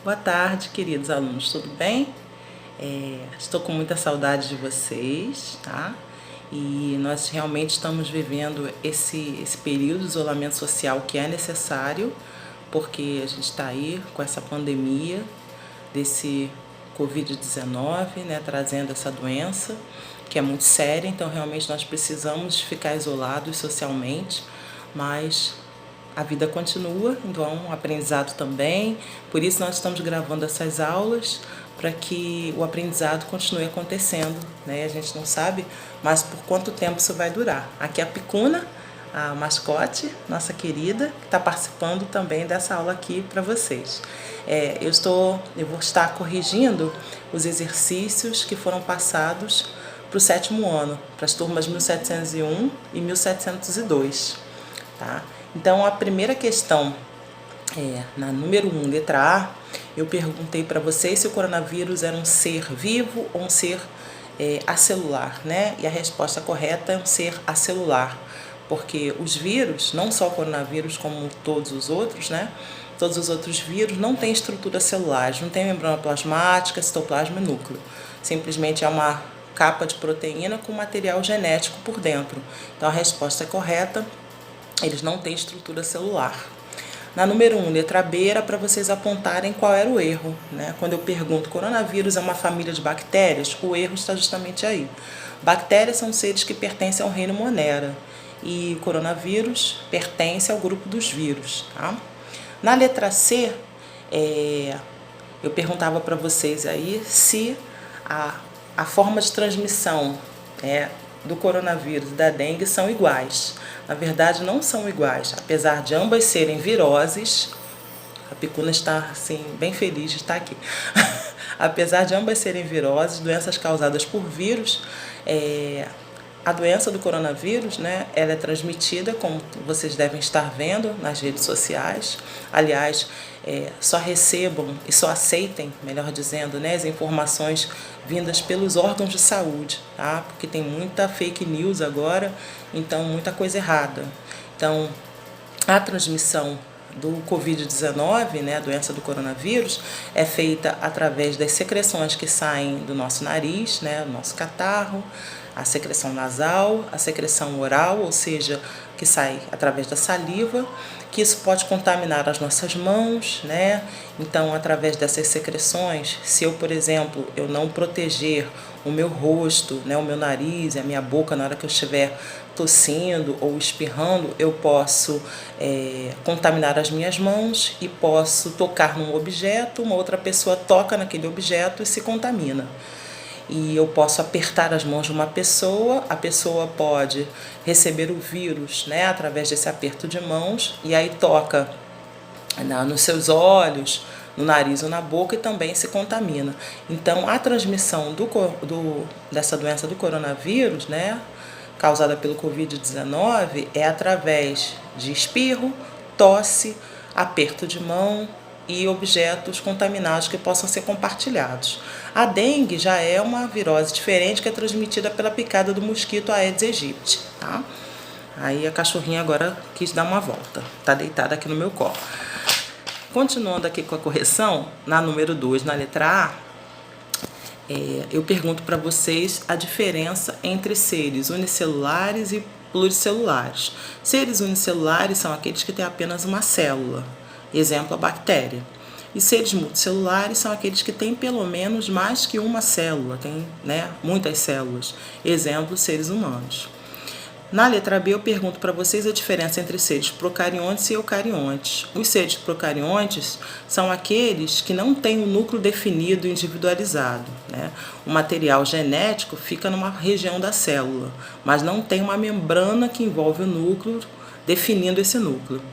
Boa tarde, queridos alunos, tudo bem? Estou com muita saudade de vocês, tá? E nós realmente estamos vivendo esse período de isolamento social que é necessário, porque a gente está aí com essa pandemia desse Covid-19, né, trazendo essa doença que é muito séria, então realmente nós precisamos ficar isolados socialmente, mas a vida continua, então o aprendizado também. Por isso nós estamos gravando essas aulas para que o aprendizado continue acontecendo, né? A gente não sabe mais por quanto tempo isso vai durar. Aqui é a Picuna, a mascote, nossa querida, que está participando também dessa aula aqui para vocês. Eu vou estar corrigindo os exercícios que foram passados para o 7º ano, para as turmas 1701 e 1702, tá? Então, a primeira questão, na número 1, letra A, eu perguntei para vocês se o coronavírus era um ser vivo ou um ser acelular, né? E a resposta correta é um ser acelular, porque os vírus, não só o coronavírus como todos os outros, né? Todos os outros vírus não têm estrutura celular, não tem membrana plasmática, citoplasma e núcleo. Simplesmente é uma capa de proteína com material genético por dentro. Então, a resposta é correta. Eles não têm estrutura celular. Na número 1, letra B, era para vocês apontarem qual era o erro, né? Quando eu pergunto, coronavírus é uma família de bactérias? O erro está justamente aí. Bactérias são seres que pertencem ao reino Monera e o coronavírus pertence ao grupo dos vírus, tá? Na letra C, eu perguntava para vocês aí se a forma de transmissão do coronavírus e da dengue são iguais. Na verdade, não são iguais, apesar de ambas serem viroses. A Picuna está assim, bem feliz de estar aqui. Apesar de ambas serem viroses, doenças causadas por vírus, a doença do coronavírus, né, ela é transmitida, como vocês devem estar vendo nas redes sociais. Aliás, só recebam e só aceitem, melhor dizendo, né, as informações vindas pelos órgãos de saúde, tá? Porque tem muita fake news agora, então muita coisa errada. Então, a transmissão do Covid-19, né, a doença do coronavírus, é feita através das secreções que saem do nosso nariz, né, do nosso catarro, a secreção nasal, a secreção oral, ou seja, que sai através da saliva, que isso pode contaminar as nossas mãos, né? Então, através dessas secreções, se eu, por exemplo, eu não proteger o meu rosto, né, o meu nariz e a minha boca na hora que eu estiver tossindo ou espirrando, eu posso contaminar as minhas mãos e posso tocar num objeto, uma outra pessoa toca naquele objeto e se contamina. E eu posso apertar as mãos de uma pessoa, a pessoa pode receber o vírus, né, através desse aperto de mãos, e aí toca nos seus olhos, no nariz ou na boca e também se contamina. Então, a transmissão dessa doença do coronavírus, né, causada pelo Covid-19, é através de espirro, tosse, aperto de mão e objetos contaminados que possam ser compartilhados. A dengue já é uma virose diferente que é transmitida pela picada do mosquito Aedes aegypti, tá? Aí a cachorrinha agora quis dar uma volta, tá deitada aqui no meu colo. Continuando aqui com a correção, na número 2, na letra A, eu pergunto para vocês a diferença entre seres unicelulares e pluricelulares. Seres unicelulares são aqueles que têm apenas uma célula, exemplo, a bactéria. E seres multicelulares são aqueles que têm pelo menos mais que uma célula, têm, né, muitas células, exemplo, seres humanos. Na letra B, eu pergunto para vocês a diferença entre seres procariontes e eucariontes. Os seres procariontes são aqueles que não têm um núcleo definido e individualizado, né? O material genético fica numa região da célula, mas não tem uma membrana que envolve o núcleo, definindo esse núcleo.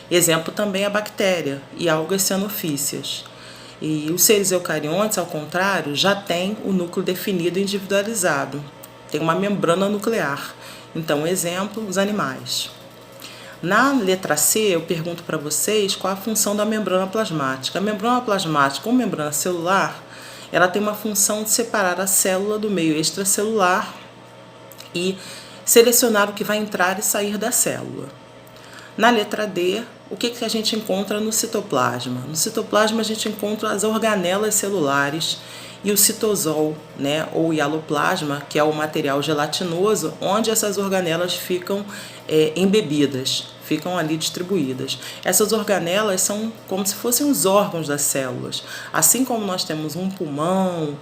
Exemplo também a bactéria e algas cianofícias. E os seres eucariontes, ao contrário, já têm o núcleo definido e individualizado, tem uma membrana nuclear. Então, exemplo, os animais. Na letra C, eu pergunto para vocês qual a função da membrana plasmática. A membrana plasmática ou membrana celular, ela tem uma função de separar a célula do meio extracelular e selecionar o que vai entrar e sair da célula. Na letra D, o que a gente encontra no citoplasma? No citoplasma a gente encontra as organelas celulares e o citosol, né, ou hialoplasma, que é o material gelatinoso, onde essas organelas ficam embebidas, ficam ali distribuídas. Essas organelas são como se fossem os órgãos das células. Assim como nós temos um pulmão,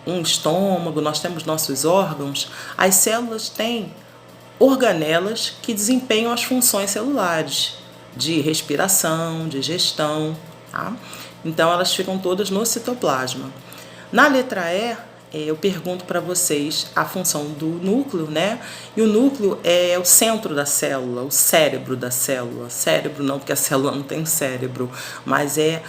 um estômago, nós temos nossos órgãos, as células têm organelas que desempenham as funções celulares de respiração, de digestão, tá? Então elas ficam todas no citoplasma. Na letra E, eu pergunto para vocês a função do núcleo, né? E o núcleo é o centro da célula, o cérebro da célula. Cérebro não, porque a célula não tem cérebro, mas é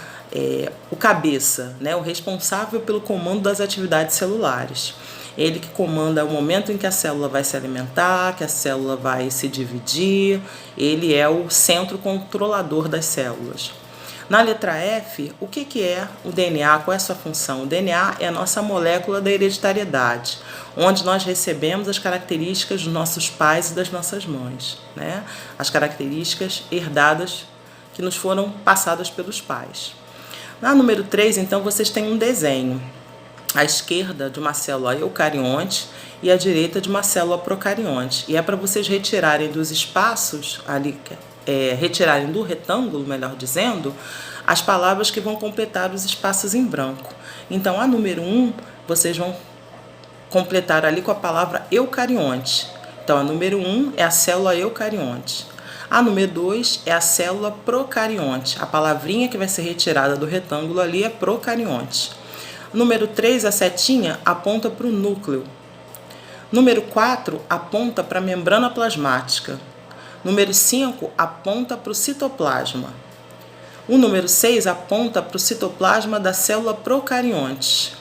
o cabeça, né? O responsável pelo comando das atividades celulares. Ele que comanda o momento em que a célula vai se alimentar, que a célula vai se dividir, ele é o centro controlador das células. Na letra F, o que é o DNA? Qual é a sua função? O DNA é a nossa molécula da hereditariedade, onde nós recebemos as características dos nossos pais e das nossas mães, né? As características herdadas que nos foram passadas pelos pais. Na número 3, então, vocês têm um desenho. À esquerda de uma célula eucarionte e à direita de uma célula procarionte. E é para vocês retirarem dos espaços ali, retirarem do retângulo, melhor dizendo, as palavras que vão completar os espaços em branco. Então, a número 1, vocês vão completar ali com a palavra eucarionte. Então, a número 1 é a célula eucarionte. A número 2 é a célula procarionte. A palavrinha que vai ser retirada do retângulo ali é procarionte. Número 3, a setinha, aponta para o núcleo. Número 4, aponta para a membrana plasmática. Número 5, aponta para o citoplasma. O número 6 aponta para o citoplasma da célula procarionte.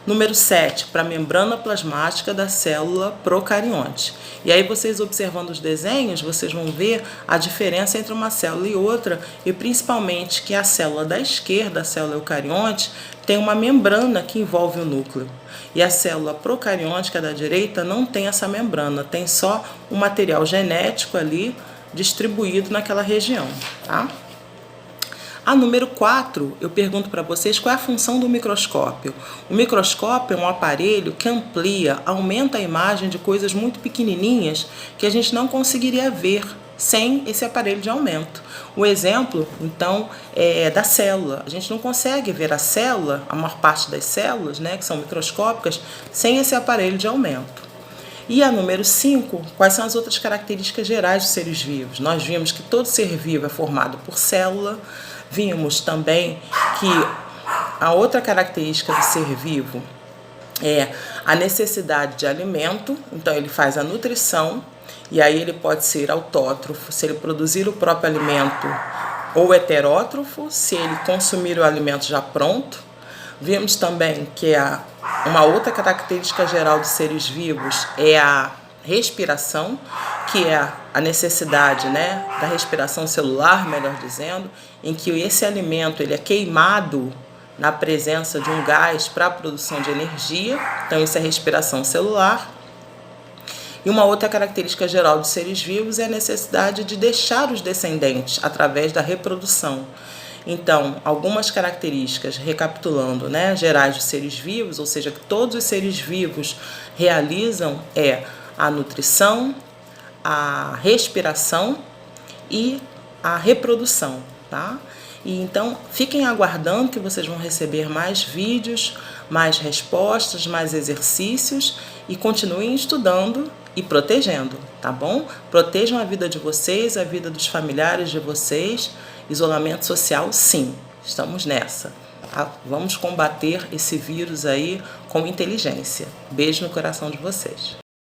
Número 7, para a membrana plasmática da célula procarionte. E aí vocês observando os desenhos, vocês vão ver a diferença entre uma célula e outra, e principalmente que a célula da esquerda, a célula eucarionte, tem uma membrana que envolve o núcleo. E a célula procarionte, da direita, não tem essa membrana, tem só o material genético ali distribuído naquela região, tá? A número 4, eu pergunto para vocês qual é a função do microscópio. O microscópio é um aparelho que amplia, aumenta a imagem de coisas muito pequenininhas que a gente não conseguiria ver sem esse aparelho de aumento. O exemplo, então, é da célula. A gente não consegue ver a célula, a maior parte das células, né, que são microscópicas, sem esse aparelho de aumento. E a número 5, quais são as outras características gerais dos seres vivos? Nós vimos que todo ser vivo é formado por célula. Vimos também que a outra característica do ser vivo é a necessidade de alimento, então ele faz a nutrição, e aí ele pode ser autótrofo, se ele produzir o próprio alimento, ou heterótrofo, se ele consumir o alimento já pronto. Vimos também que uma outra característica geral dos seres vivos é a respiração, que é a necessidade, né, da respiração celular, melhor dizendo, em que esse alimento ele é queimado na presença de um gás para a produção de energia, então isso é respiração celular. E uma outra característica geral dos seres vivos é a necessidade de deixar os descendentes através da reprodução. Então, algumas características, recapitulando, né, gerais dos seres vivos, ou seja, que todos os seres vivos realizam a nutrição, a respiração e a reprodução, tá? E então, fiquem aguardando que vocês vão receber mais vídeos, mais respostas, mais exercícios e continuem estudando e protegendo, tá bom? Protejam a vida de vocês, a vida dos familiares de vocês. Isolamento social, sim, estamos nessa. Tá? Vamos combater esse vírus aí com inteligência. Beijo no coração de vocês.